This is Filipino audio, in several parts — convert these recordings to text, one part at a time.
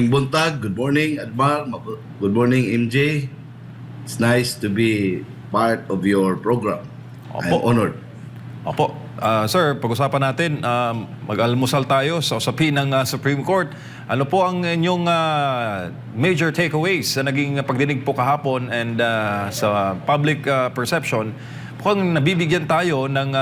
Buntag, good morning, Admar. Good morning, MJ. It's nice to be part of your program. I'm Opo. honored. Opo. Sir, pag-usapan natin, mag-almusal tayo sa usapin ng Supreme Court. Ano po ang inyong major takeaways sa naging pagdinig po kahapon and sa public perception? Mukhang nabibigyan tayo ng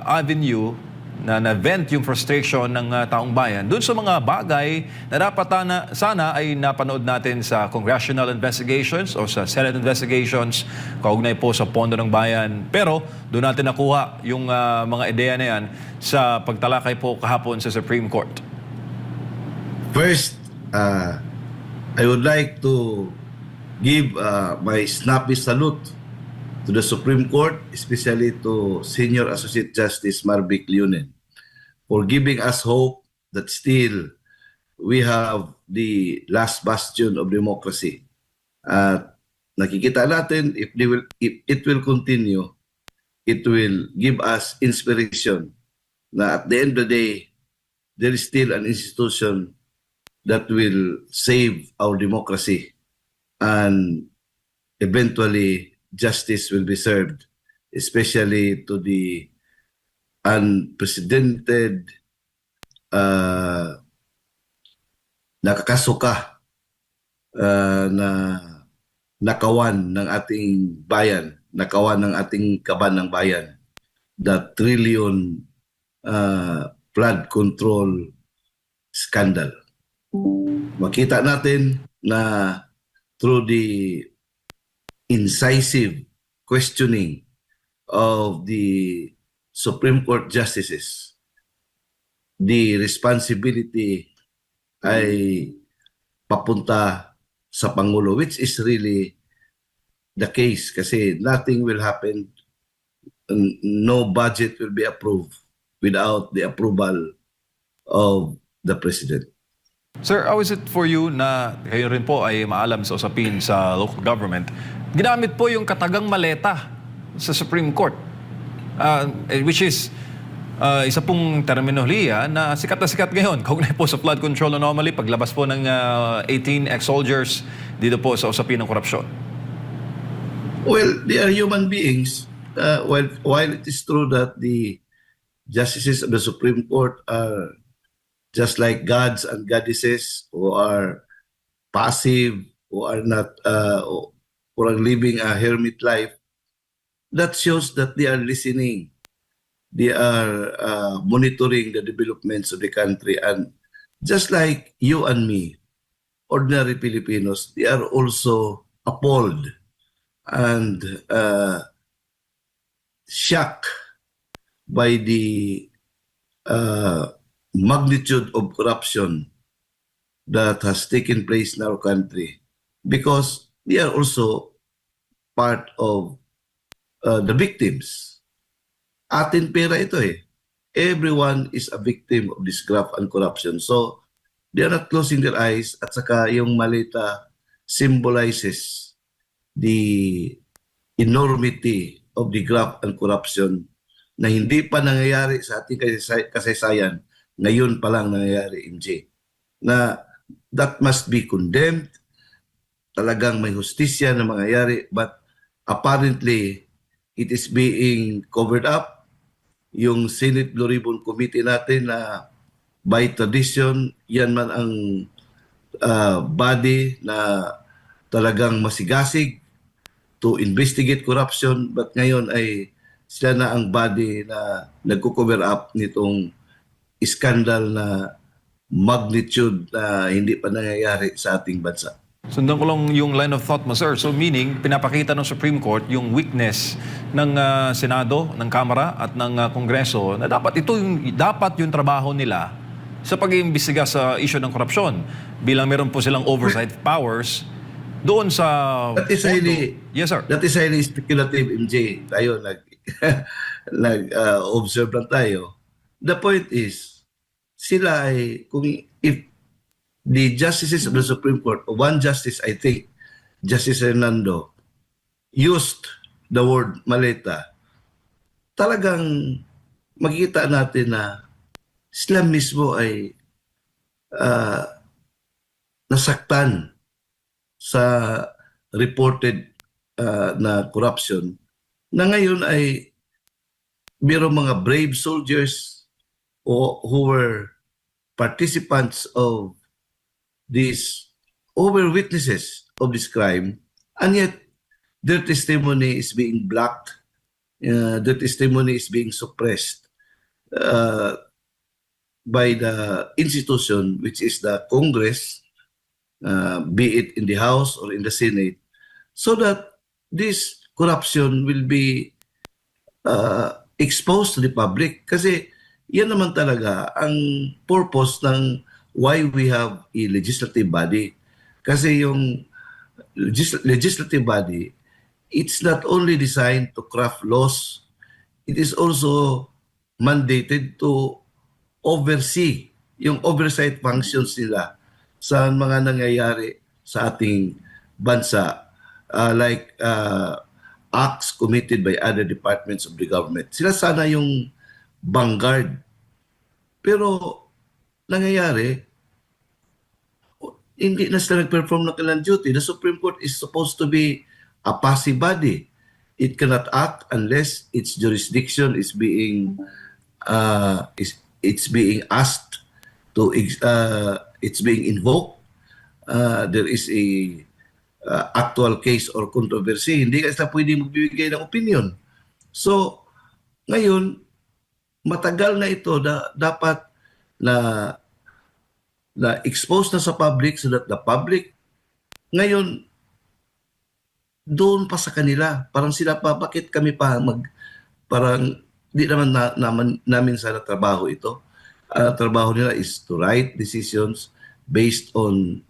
avenue na vent yung frustration ng taong bayan doon sa mga bagay na dapat sana ay napanood natin sa congressional investigations o sa Senate investigations kaugnay po sa Pondo ng Bayan. Pero doon natin nakuha yung mga ideya na yan sa pagtalakay po kahapon sa Supreme Court. First, I would like to give my snappy salute to the Supreme Court, especially to Senior Associate Justice Marvic Leonen, for giving us hope that still we have the last bastion of democracy. At nakikita natin if it will continue, it will give us inspiration na at the end of the day, there is still an institution that will save our democracy and eventually justice will be served, especially to the unprecedented nakakasuka na nakawan ng ating bayan, nakawan ng ating kaban ng bayan, the trillion flood control scandal. Makita natin na through the incisive questioning of the Supreme Court justices, the responsibility ay papunta sa Pangulo, which is really the case kasi nothing will happen, no budget will be approved without the approval of the President. Sir, how is it for you na kayo rin po ay maalam sa usapin sa local government? Ginamit po yung katagang maleta sa Supreme Court, which is isa pong terminolohiya na sikat ngayon. Kaugnay po sa flood control anomaly, paglabas po ng 18 ex-soldiers dito po sa usapin ng korupsyon. Well, they are human beings. While it is true that the justices of the Supreme Court are just like gods and goddesses who are passive, who are not, who are living a hermit life, that shows that they are listening. They are monitoring the developments of the country. And just like you and me, ordinary Filipinos, they are also appalled and shocked by the magnitude of corruption that has taken place in our country, because they are also part of the victims. Atin pera ito eh. Everyone is a victim of this graft and corruption. So they are not closing their eyes, at saka yung malita symbolizes the enormity of the graft and corruption na hindi pa nangyayari sa ating kasaysayan. Ngayon pa lang nangyayari, MJ. Na that must be condemned. Talagang may hustisya na mangyayari, but apparently it is being covered up. Yung Senate Blue Ribbon Committee natin na by tradition, yan man ang body na talagang masigasig to investigate corruption, but ngayon ay sila na ang body na nagko-cover up nitong scandal na magnitude na hindi pa nangyayari sa ating bansa. Sundan ko lang yung line of thought mo, sir. So meaning, pinapakita ng Supreme Court yung weakness ng Senado, ng Kamara at ng Kongreso na dapat yung trabaho nila sa pag-iimbestiga sa issue ng korupsyon. Bilang meron po silang oversight powers doon sa... That is highly, yes, sir. That is highly speculative, MJ. Tayo nag-observe lang tayo. The point is, sila ay, if the justices of the Supreme Court, one justice, I think, Justice Hernando, used the word maleta, talagang makikita natin na sila mismo ay nasaktan sa reported na corruption na ngayon ay mayroong mga brave soldiers who were participants of these over witnesses of this crime, and yet their testimony is being blocked, their testimony is being suppressed uh, by the institution, which is the Congress, be it in the House or in the Senate, so that this corruption will be exposed to the public. Kasi yan naman talaga ang purpose ng why we have a legislative body. Kasi yung legislative body, it's not only designed to craft laws, it is also mandated to oversee yung oversight functions nila sa mga nangyayari sa ating bansa, like acts committed by other departments of the government. Sila sana yung vanguard. Pero nangyayari, hindi na sila nag-perform ng kanilang duty. The Supreme Court is supposed to be a passive body. It cannot act unless its jurisdiction is being it's being asked to it's being invoked. There is a actual case or controversy. Hindi ka sila pwede magbibigay ng opinion. So, ngayon, matagal na ito dapat na expose na sa public so that the public ngayon doon pa sa kanila. Parang sila pa, bakit kami pa parang di naman namin sana trabaho ito. Trabaho nila is to write decisions based on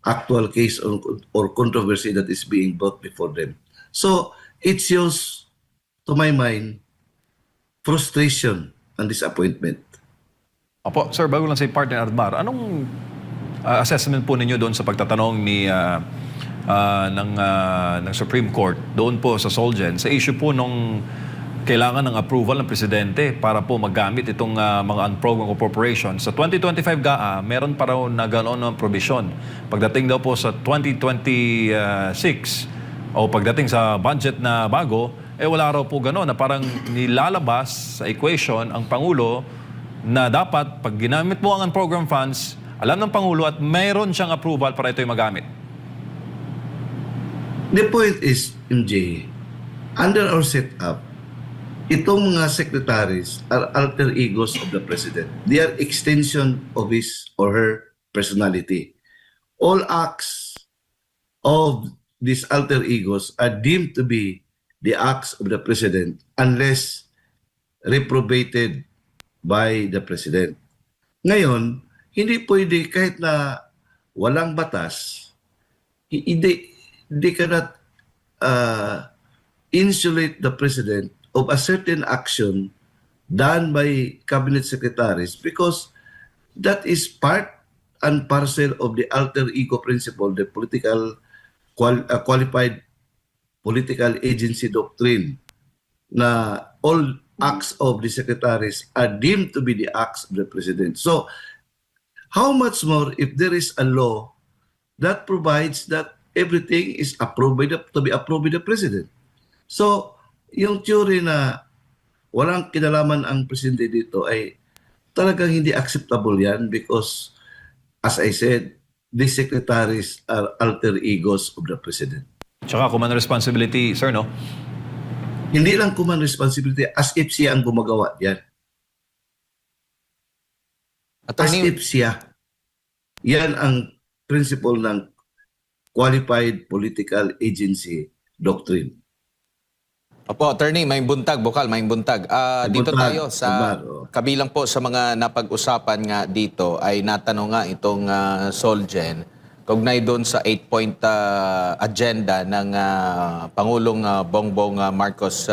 actual case or controversy that is being brought before them. So, it shows, to my mind, frustration and disappointment. Opo, sir, bago lang sa partner Admar, anong assessment po ninyo doon sa pagtatanong ng Supreme Court doon po sa Solgen sa issue po nung kailangan ng approval ng presidente para po maggamit itong mga unprogrammed appropriations. Sa 2025 GAA, meron pa raw na gano'n ng provision. Pagdating daw po sa 2026 o pagdating sa budget na bago, wala raw po gano'n na parang nilalabas sa equation ang Pangulo na dapat pag ginamit mo ang unprogrammed funds, alam ng Pangulo at mayroon siyang approval para ito'y magamit. The point is, MJ, under our setup, itong mga secretaries are alter egos of the president. They are extension of his or her personality. All acts of these alter egos are deemed to be the acts of the president unless reprobated by the president. Ngayon, hindi pwede kahit na walang batas, they cannot insulate the president of a certain action done by cabinet secretaries because that is part and parcel of the alter ego principle, the qualified political agency doctrine, na all acts of the secretaries are deemed to be the acts of the president. So, how much more if there is a law that provides that everything is approved to be approved by the president? So, yung theory na walang kinalaman ang presidente dito ay talagang hindi acceptable yan because, as I said, these secretaries are alter egos of the president. Tsaka command responsibility, sir, no? Hindi lang command responsibility as if siya ang gumagawa yan. As if siya. Yan ang principle ng qualified political agency doctrine. Opo, attorney, may buntag, bukal, may buntag. Dito buntag, tayo sa kabilang po sa mga napag-usapan nga dito ay natanong nga itong Solgen kaugnay doon sa 8-point agenda ng Pangulong Bongbong Marcos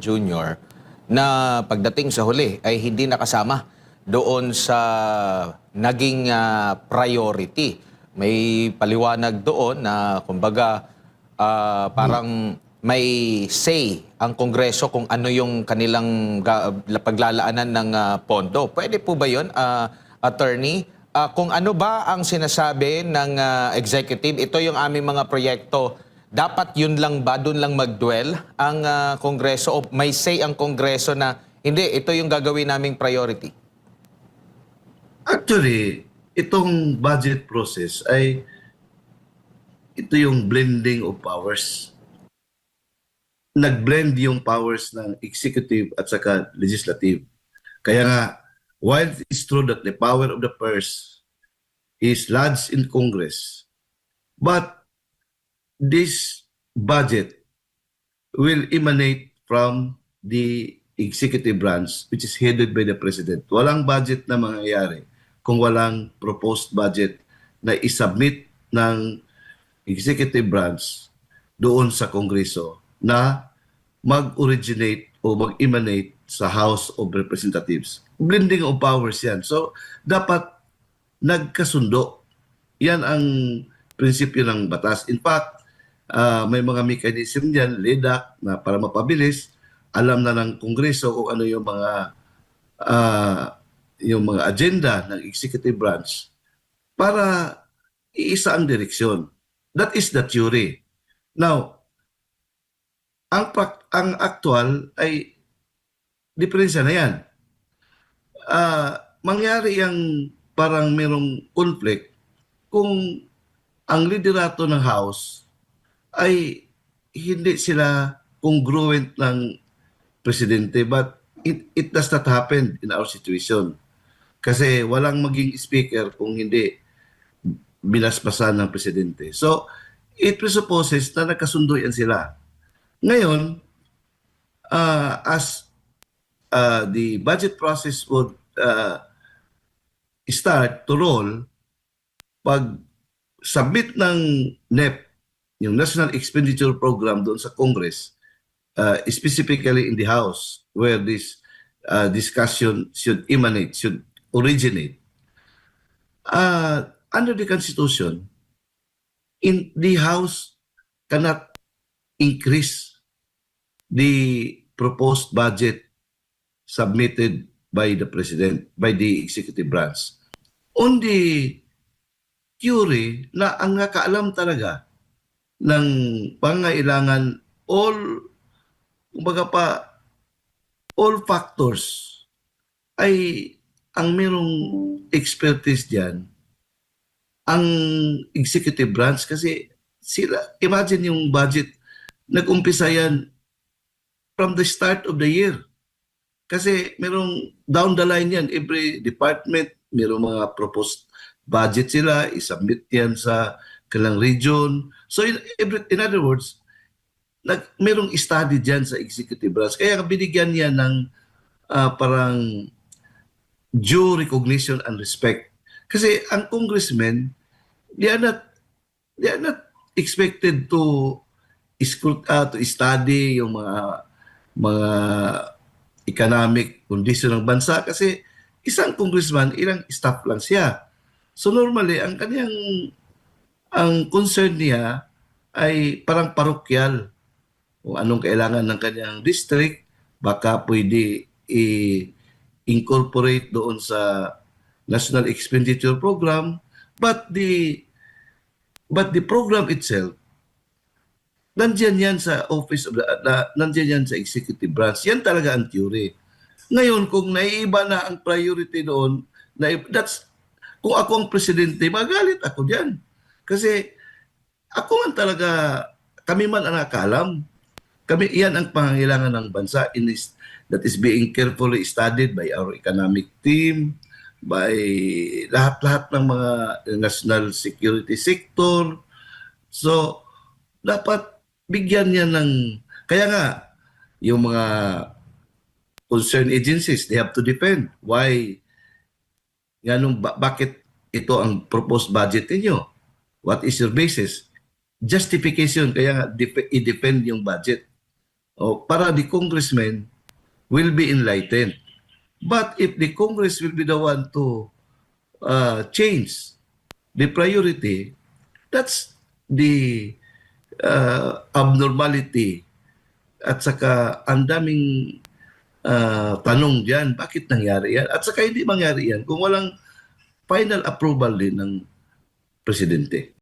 Jr. na pagdating sa huli ay hindi nakasama doon sa naging priority. May paliwanag doon na kumbaga parang may say ang Kongreso kung ano yung kanilang paglalaanan ng pondo. Pwede po ba yun, attorney? kung ano ba ang sinasabi ng executive, ito yung aming mga proyekto, dapat yun lang ba, dun lang mag-dwell ang Kongreso o may say ang Kongreso na hindi, ito yung gagawin naming priority? Actually, itong budget process ay ito yung blending of powers. Nag-blend yung powers ng executive at saka legislative. Kaya nga, while it's true that the power of the purse is lodged in Congress, but this budget will emanate from the executive branch which is headed by the President. Walang budget na mangyayari kung walang proposed budget na isubmit ng executive branch doon sa Kongreso na mag-originate o mag-emanate sa House of Representatives. Blending of powers yan. So, dapat nagkasundo. Yan ang prinsipyo ng batas. In fact, may mga mechanism diyan, LEDAC, na para mapabilis, alam na ng Kongreso kung ano yung mga agenda ng executive branch para iisa ang direksyon. That is the theory. Now, ang actual ay diferensya na yan. Mangyari yung parang merong conflict kung ang liderato ng House ay hindi sila congruent ng presidente, but it does not happen in our situation. Kasi walang maging speaker kung hindi binasbasan ng presidente. So, it presupposes na nagkasundo yan sila. Ngayon, as the budget process would start to roll, pag submit ng NEP, yung National Expenditure Program doon sa Congress, specifically in the House, where this discussion should emanate, should originate, under the Constitution, the House cannot increase the proposed budget submitted by the President, by the executive branch. On the theory na ang nakaalam talaga ng pangailangan, all factors ay ang merong expertise diyan ang executive branch, kasi sila, imagine yung budget, nag-umpisa yan from the start of the year. Kasi merong down the line yan, every department, merong mga proposed budget sila, isubmit yan sa kanilang region. So in other words, merong study dyan sa executive branch. Kaya binigyan niya ng parang due recognition and respect. Kasi ang congressmen, they are not expected to study yung mga economic condition ng bansa, kasi isang congressman, ilang staff lang siya. So normally, ang concern niya ay parang parokyal. Kung anong kailangan ng kanyang district, baka pwede i-incorporate doon sa National Expenditure Program, but the program itself, nandiyan yan sa office of nandiyan yan sa executive branch. Yan talaga ang theory. Ngayon, kung naiiba na ang priority doon, kung ako ang presidente, magalit ako diyan. Kasi ako man talaga, kami man ang nakaalam. Yan ang pangangailangan ng bansa that is being carefully studied by our economic team, by lahat-lahat ng mga national security sector. So, dapat bigyan niya ng... Kaya nga, yung mga concerned agencies, they have to defend. Why? Bakit ito ang proposed budget ninyo? What is your basis? Justification, kaya nga i-defend yung budget. Para the congressmen will be enlightened. But if the Congress will be the one to change the priority, that's the abnormality. At saka ang daming tanong diyan, bakit nangyari yan? At saka hindi mangyari yan kung walang final approval din ng presidente.